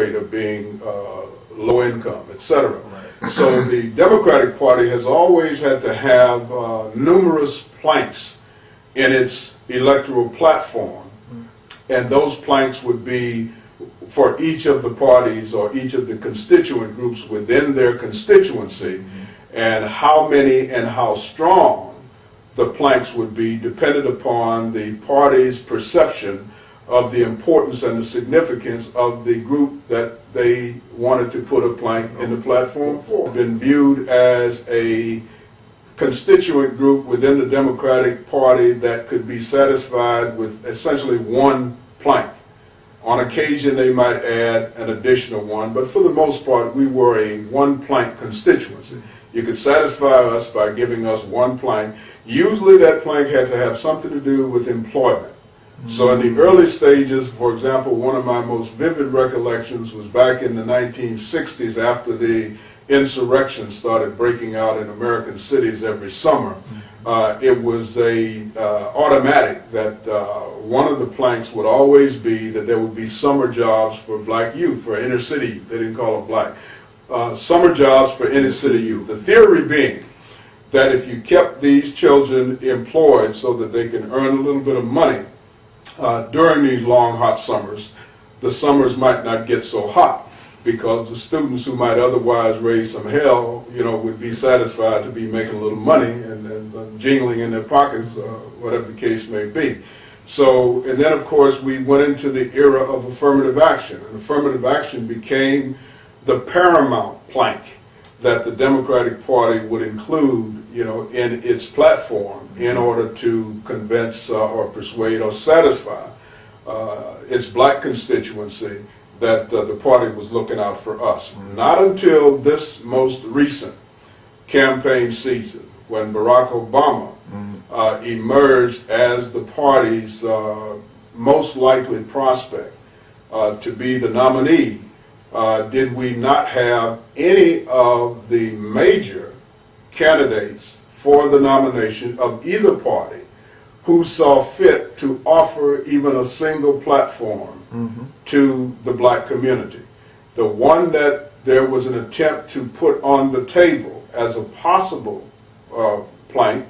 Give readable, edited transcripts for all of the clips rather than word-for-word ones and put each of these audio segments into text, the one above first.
rate of being low income, etc. So the Democratic Party has always had to have numerous planks in its electoral platform, and those planks would be for each of the parties or each of the constituent groups within their constituency, and how many and how strong the planks would be depended upon the party's perception of the importance and the significance of the group that they wanted to put a plank in the platform for. Been viewed as a constituent group within the Democratic Party that could be satisfied with essentially one plank. On occasion they might add an additional one, but for the most part we were a one plank constituency. You could satisfy us by giving us one plank. Usually that plank had to have something to do with employment. So in the early stages, for example, one of my most vivid recollections was back in the 1960s after the insurrection started breaking out in American cities every summer. It was automatic that one of the planks would always be that there would be summer jobs for black youth, for inner city youth. They didn't call them black. Summer jobs for inner city youth. The theory being that if you kept these children employed so that they can earn a little bit of money during these long hot summers, the summers might not get so hot because the students who might otherwise raise some hell, would be satisfied to be making a little money and jingling in their pockets, whatever the case may be. So, and then of course we went into the era of affirmative action, and affirmative action became the paramount plank that the Democratic Party would include, in its platform in order to convince or persuade or satisfy its black constituency that the party was looking out for us. Not until this most recent campaign season, when Barack Obama emerged as the party's most likely prospect to be the nominee, did we not have any of the major candidates for the nomination of either party who saw fit to offer even a single platform to the black community. The one that there was an attempt to put on the table as a possible plank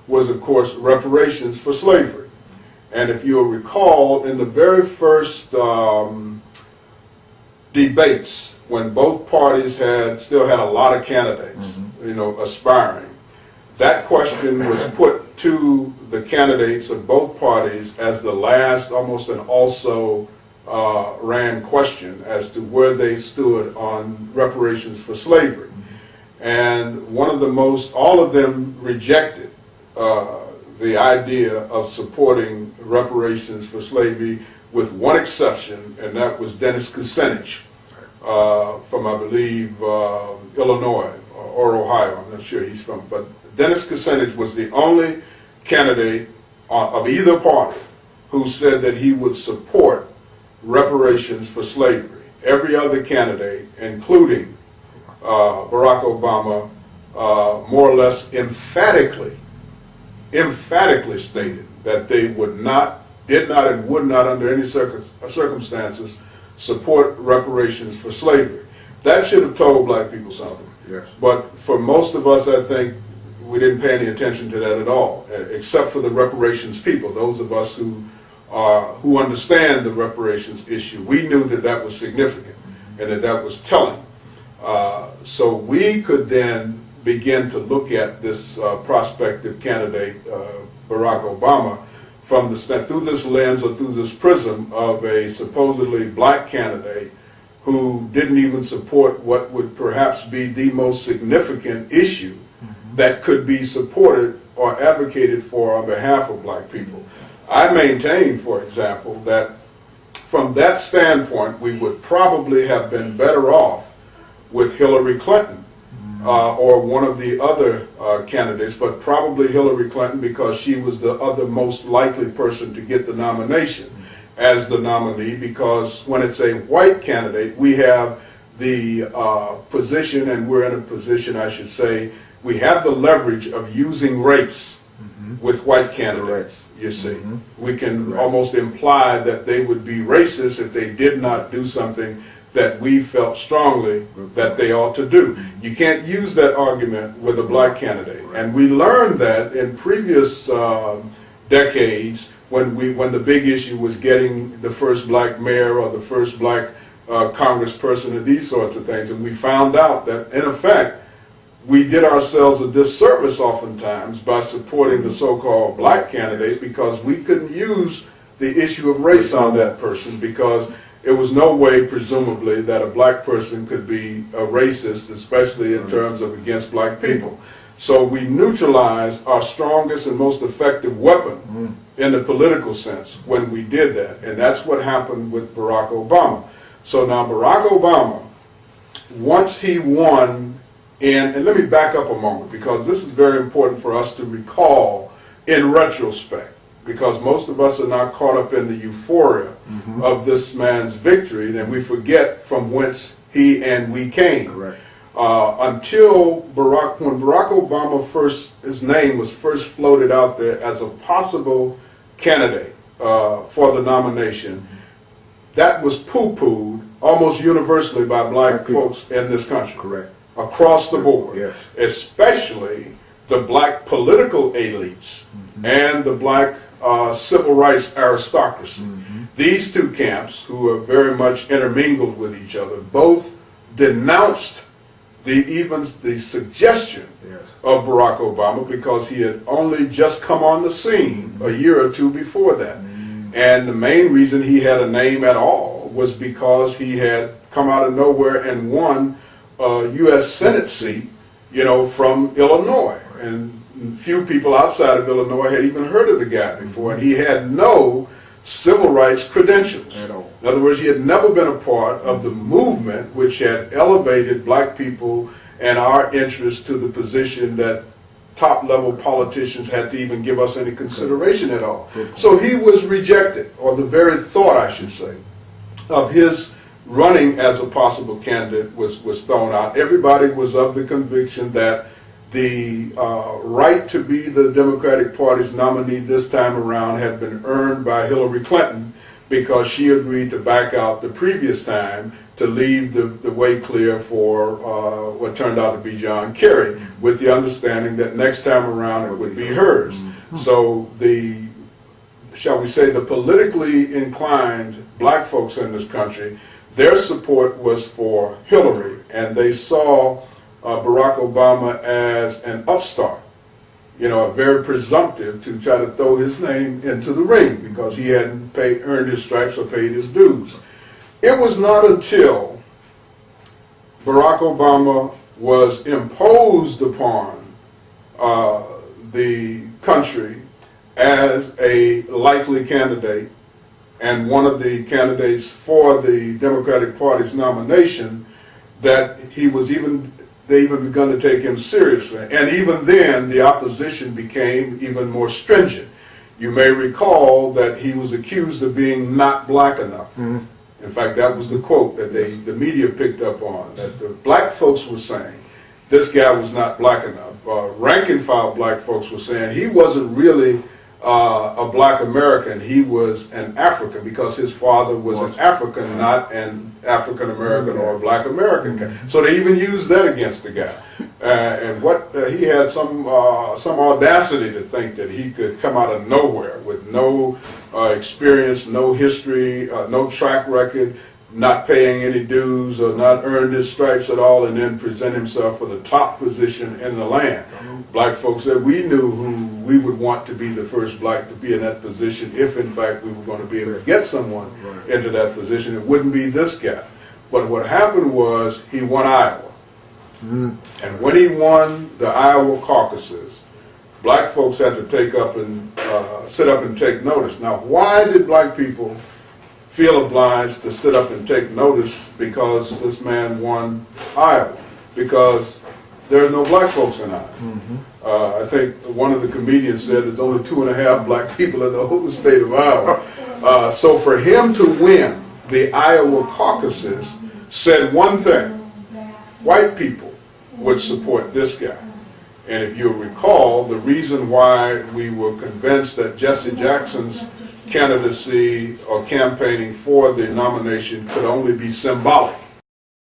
was, of course, reparations for slavery. And if you'll recall, in the very first debates, when both parties still had a lot of candidates, aspiring, that question was put to the candidates of both parties as the last, almost an also ran question as to where they stood on reparations for slavery. And all of them rejected the idea of supporting reparations for slavery, with one exception, and that was Dennis Kucinich from, I believe, Illinois or Ohio. I'm not sure he's from, but Dennis Kucinich was the only candidate of either party who said that he would support reparations for slavery. Every other candidate, including Barack Obama, more or less emphatically stated that they did not and would not under any circumstances support reparations for slavery. That should have told black people something. Yes. But for most of us, I think we didn't pay any attention to that at all, except for the reparations people, those of us who understand the reparations issue. We knew that that was significant and that was telling. So we could then begin to look at this prospective candidate, Barack Obama, through this lens or through this prism of a supposedly black candidate who didn't even support what would perhaps be the most significant issue that could be supported or advocated for on behalf of black people. I maintain, for example, that from that standpoint, we would probably have been better off with Hillary Clinton or one of the other candidates, but probably Hillary Clinton, because she was the other most likely person to get the nomination as the nominee, because when it's a white candidate, we have the position, and we're in a position, I should say, we have the leverage of using race with white candidates, you see. We can almost imply that they would be racist if they did not do something that we felt strongly that they ought to do. You can't use that argument with a black candidate. And we learned that in previous decades when the big issue was getting the first black mayor or the first black congressperson and these sorts of things. And we found out that, in effect, we did ourselves a disservice oftentimes by supporting the so-called black candidate because we couldn't use the issue of race on that person because there was no way, presumably, that a black person could be a racist, especially in terms of against black people. So we neutralized our strongest and most effective weapon in the political sense when we did that. And that's what happened with Barack Obama. So now Barack Obama, once he won, and let me back up a moment because this is very important for us to recall in retrospect. Because most of us are not caught up in the euphoria of this man's victory, and we forget from whence he and we came. Correct. Until when Barack Obama his name was first floated out there as a possible candidate for the nomination, that was poo-pooed almost universally by black folks in this country. Correct. Across the board. Yes. Especially the black political elites and the black civil rights aristocracy. These two camps, who are very much intermingled with each other, both denounced even the suggestion of Barack Obama because he had only just come on the scene a year or two before that. And the main reason he had a name at all was because he had come out of nowhere and won a U.S. Senate seat, from Illinois. And few people outside of Illinois had even heard of the guy before, and he had no civil rights credentials. In other words, he had never been a part of the movement which had elevated black people and our interests to the position that top-level politicians had to even give us any consideration at all. So he was rejected, or the very thought, I should say, of his running as a possible candidate was thrown out. Everybody was of the conviction that the right to be the Democratic Party's nominee this time around had been earned by Hillary Clinton because she agreed to back out the previous time to leave the way clear for what turned out to be John Kerry, with the understanding that next time around it would be hers. So shall we say, the politically inclined black folks in this country, their support was for Hillary, and they saw Barack Obama as an upstart, very presumptive to try to throw his name into the ring because he hadn't earned his stripes or paid his dues. It was not until Barack Obama was imposed upon the country as a likely candidate and one of the candidates for the Democratic Party's nomination that they even begun to take him seriously. And even then, the opposition became even more stringent. You may recall that he was accused of being not black enough. In fact, that was the quote that the media picked up on, that the black folks were saying this guy was not black enough. Rank and file black folks were saying he wasn't really a black American, he was an African because his father was an African, not an African American or a black American. So they even used that against the guy. And he had some audacity to think that he could come out of nowhere with no experience, no history, no track record, not paying any dues or not earned his stripes at all, and then present himself for the top position in the land. Black folks said we knew who we would want to be the first black to be in that position if in fact we were going to be able to get someone into that position. It wouldn't be this guy. But what happened was he won Iowa. And when he won the Iowa caucuses, black folks had to sit up and take notice. Now, why did black people feel obliged to sit up and take notice because this man won Iowa? Because there are no black folks in Iowa. I think one of the comedians said there's only 2.5 black people in the whole state of Iowa. So for him to win the Iowa caucuses said one thing: white people would support this guy. And if you'll recall, the reason why we were convinced that Jesse Jackson's candidacy or campaigning for the nomination could only be symbolic